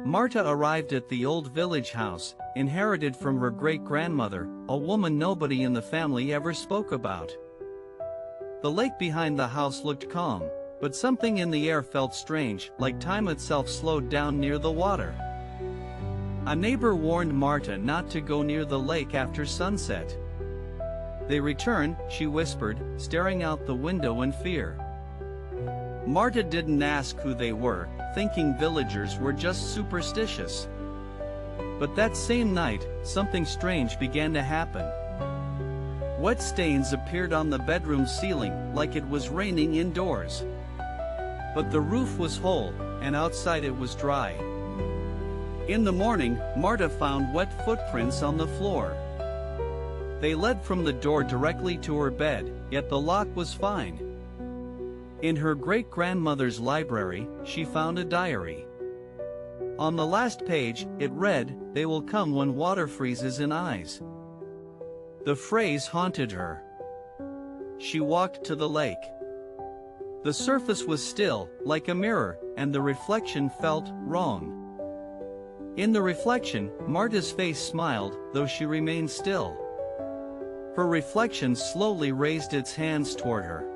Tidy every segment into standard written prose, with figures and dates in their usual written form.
Marta arrived at the old village house, inherited from her great-grandmother, a woman nobody in the family ever spoke about. The lake behind the house looked calm, but something in the air felt strange, like time itself slowed down near the water. A neighbor warned Marta not to go near the lake after sunset. "They return," she whispered, staring out the window in fear. Marta didn't ask who they were, thinking villagers were just superstitious. But that same night, something strange began to happen. Wet stains appeared on the bedroom ceiling, like it was raining indoors. But the roof was whole, and outside it was dry. In the morning, Marta found wet footprints on the floor. They led from the door directly to her bed, yet the lock was fine. In her great-grandmother's library, she found a diary. On the last page, it read, "They will come when water freezes in eyes." The phrase haunted her. She walked to the lake. The surface was still, like a mirror, and the reflection felt wrong. In the reflection, Marta's face smiled, though she remained still. Her reflection slowly raised its hands toward her.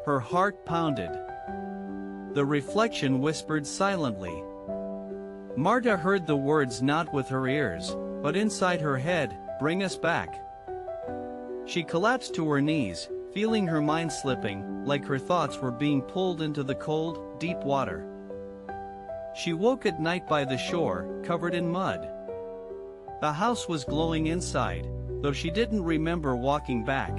Her heart pounded. The reflection whispered silently. Marta heard the words not with her ears, but inside her head, "Bring us back." She collapsed to her knees, feeling her mind slipping, like her thoughts were being pulled into the cold, deep water. She woke at night by the shore, covered in mud. The house was glowing inside, though she didn't remember walking back.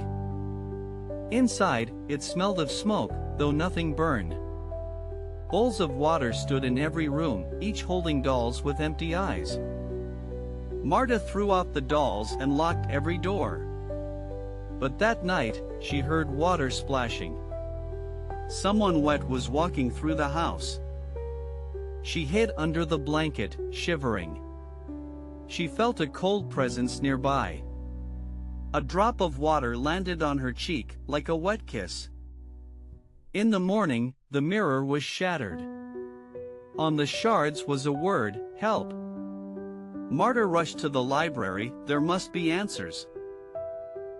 Inside, it smelled of smoke, though nothing burned. Bowls of water stood in every room, each holding dolls with empty eyes. Marta threw out the dolls and locked every door. But that night, she heard water splashing. Someone wet was walking through the house. She hid under the blanket, shivering. She felt a cold presence nearby. A drop of water landed on her cheek, like a wet kiss. In the morning, the mirror was shattered. On the shards was a word, "Help." Marta rushed to the library, there must be answers.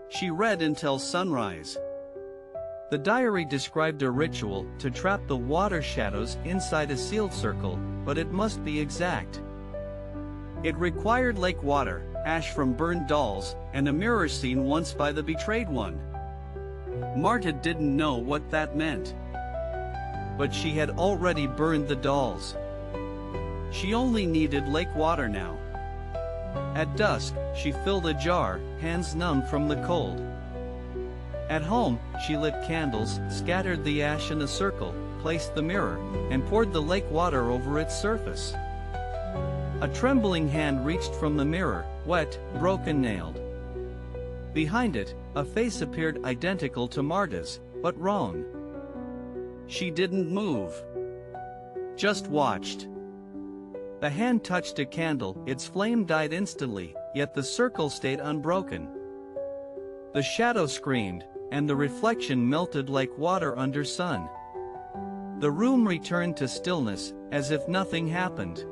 She read until sunrise. The diary described a ritual to trap the water shadows inside a sealed circle, but it must be exact. It required lake water, ash from burned dolls, and a mirror seen once by the betrayed one. Marta didn't know what that meant. But she had already burned the dolls. She only needed lake water now. At dusk, she filled a jar, hands numb from the cold. At home, she lit candles, scattered the ash in a circle, placed the mirror, and poured the lake water over its surface. A trembling hand reached from the mirror, wet, broken-nailed. Behind it, a face appeared identical to Marta's, but wrong. She didn't move. Just watched. The hand touched a candle, its flame died instantly, yet the circle stayed unbroken. The shadow screamed, and the reflection melted like water under sun. The room returned to stillness, as if nothing happened.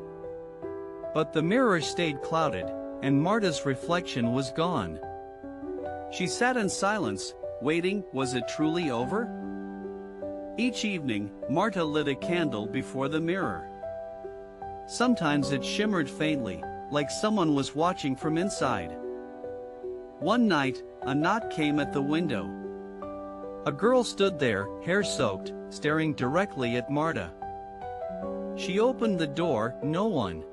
But the mirror stayed clouded, and Marta's reflection was gone. She sat in silence, waiting. Was it truly over? Each evening, Marta lit a candle before the mirror. Sometimes it shimmered faintly, like someone was watching from inside. One night, a knock came at the window. A girl stood there, hair soaked, staring directly at Marta. She opened the door, no one.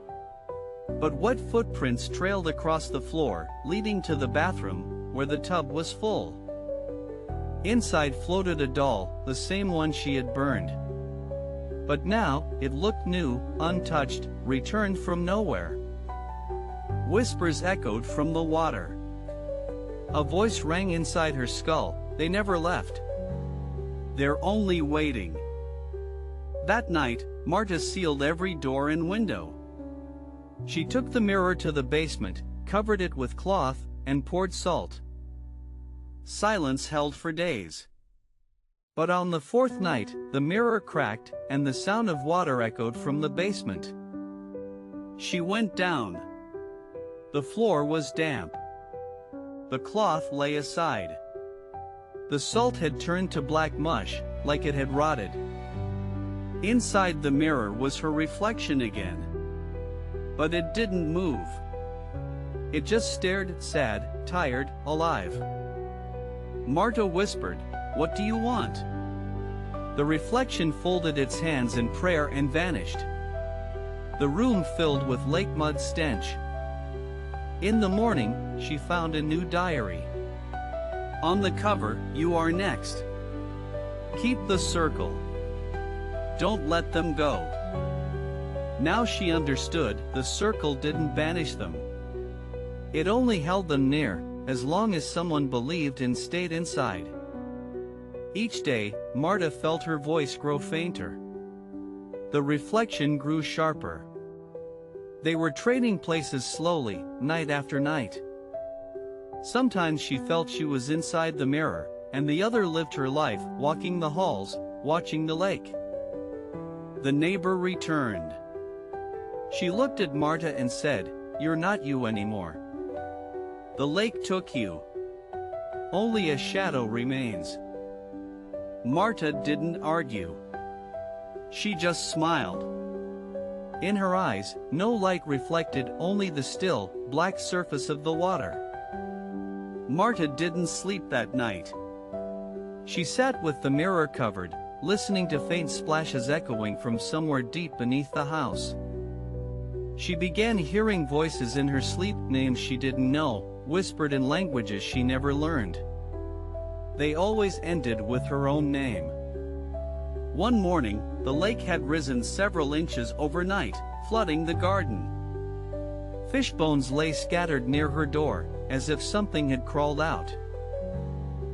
But wet footprints trailed across the floor, leading to the bathroom, where the tub was full. Inside floated a doll, the same one she had burned. But now, it looked new, untouched, returned from nowhere. Whispers echoed from the water. A voice rang inside her skull, "They never left. They're only waiting." That night, Marta sealed every door and window. She took the mirror to the basement, covered it with cloth, and poured salt. Silence held for days. But on the fourth night, the mirror cracked, and the sound of water echoed from the basement. She went down. The floor was damp. The cloth lay aside. The salt had turned to black mush, like it had rotted. Inside the mirror was her reflection again. But it didn't move. It just stared, sad, tired, alive. Marta whispered, "What do you want?" The reflection folded its hands in prayer and vanished. The room filled with lake mud stench. In the morning, she found a new diary. On the cover, "You are next. Keep the circle. Don't let them go." Now she understood, the circle didn't banish them. It only held them near, as long as someone believed and stayed inside. Each day, Marta felt her voice grow fainter. The reflection grew sharper. They were trading places slowly, night after night. Sometimes she felt she was inside the mirror, and the other lived her life, walking the halls, watching the lake. The neighbor returned. She looked at Marta and said, "You're not you anymore. The lake took you. Only a shadow remains." Marta didn't argue. She just smiled. In her eyes, no light reflected, only the still, black surface of the water. Marta didn't sleep that night. She sat with the mirror covered, listening to faint splashes echoing from somewhere deep beneath the house. She began hearing voices in her sleep, names she didn't know, whispered in languages she never learned. They always ended with her own name. One morning, the lake had risen several inches overnight, flooding the garden. Fish bones lay scattered near her door, as if something had crawled out.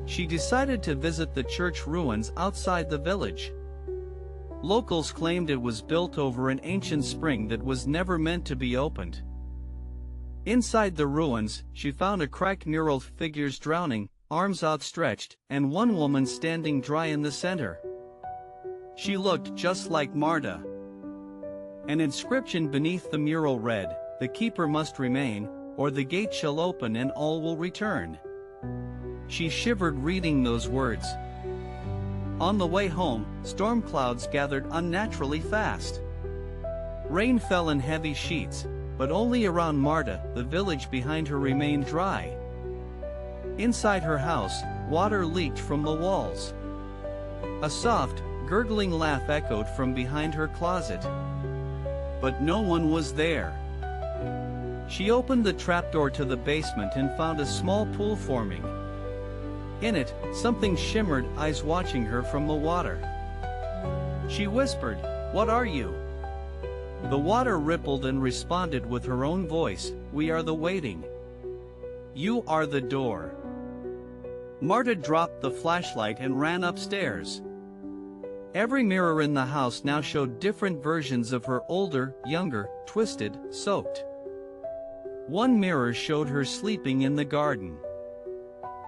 She decided to visit the church ruins outside the village. Locals claimed it was built over an ancient spring that was never meant to be opened. Inside the ruins, she found a cracked mural, figures drowning, arms outstretched, and one woman standing dry in the center. She looked just like Marta. An inscription beneath the mural read, "The keeper must remain, or the gate shall open and all will return." She shivered reading those words. On the way home, storm clouds gathered unnaturally fast. Rain fell in heavy sheets, but only around Marta. The village behind her remained dry. Inside her house, water leaked from the walls. A soft, gurgling laugh echoed from behind her closet. But no one was there. She opened the trapdoor to the basement and found a small pool forming. In it, something shimmered, eyes watching her from the water. She whispered, "What are you?" The water rippled and responded with her own voice, "We are the waiting. You are the door." Marta dropped the flashlight and ran upstairs. Every mirror in the house now showed different versions of her, older, younger, twisted, soaked. One mirror showed her sleeping in the garden.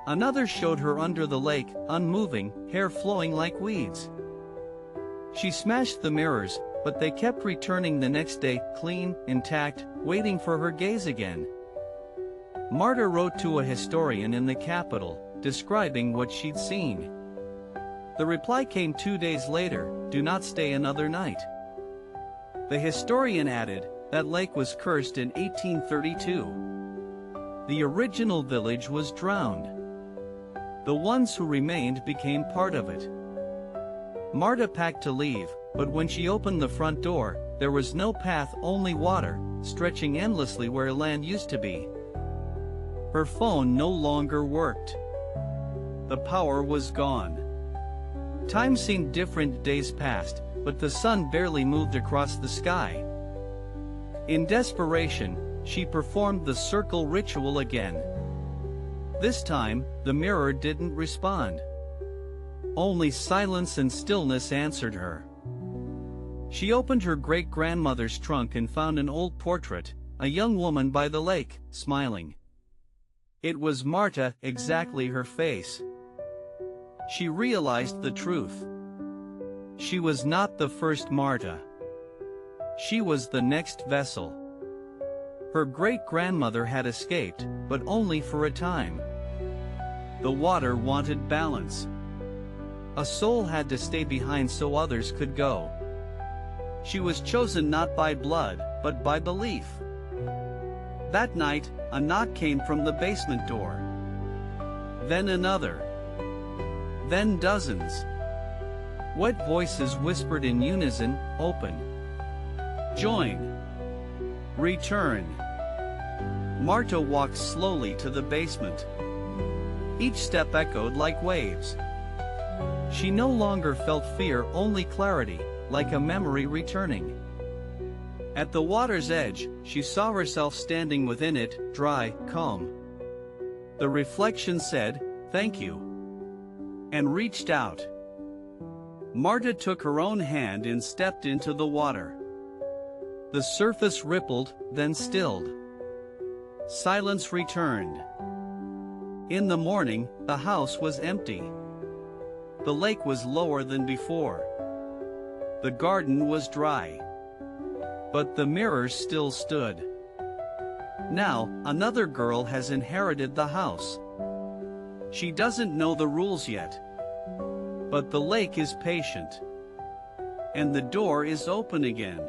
Another showed her under the lake, unmoving, hair flowing like weeds. She smashed the mirrors, but they kept returning the next day, clean, intact, waiting for her gaze again. Marta wrote to a historian in the capital, describing what she'd seen. The reply came 2 days later, "Do not stay another night." The historian added, that lake was cursed in 1832. The original village was drowned. The ones who remained became part of it. Marta packed to leave, but when she opened the front door, there was no path, only water, stretching endlessly where land used to be. Her phone no longer worked. The power was gone. Time seemed different, days passed, but the sun barely moved across the sky. In desperation, she performed the circle ritual again. This time, the mirror didn't respond. Only silence and stillness answered her. She opened her great-grandmother's trunk and found an old portrait, a young woman by the lake, smiling. It was Marta, exactly her face. She realized the truth. She was not the first Marta. She was the next vessel. Her great-grandmother had escaped, but only for a time. The water wanted balance. A soul had to stay behind so others could go. She was chosen not by blood, but by belief. That night, a knock came from the basement door. Then another. Then dozens. Wet voices whispered in unison, "Open. Join. Return." Marta walked slowly to the basement. Each step echoed like waves. She no longer felt fear, only clarity, like a memory returning. At the water's edge, she saw herself standing within it, dry, calm. The reflection said, "Thank you," and reached out. Marta took her own hand and stepped into the water. The surface rippled, then stilled. Silence returned. In the morning, the house was empty. The lake was lower than before. The garden was dry. But the mirrors still stood. Now, another girl has inherited the house. She doesn't know the rules yet. But the lake is patient. And the door is open again.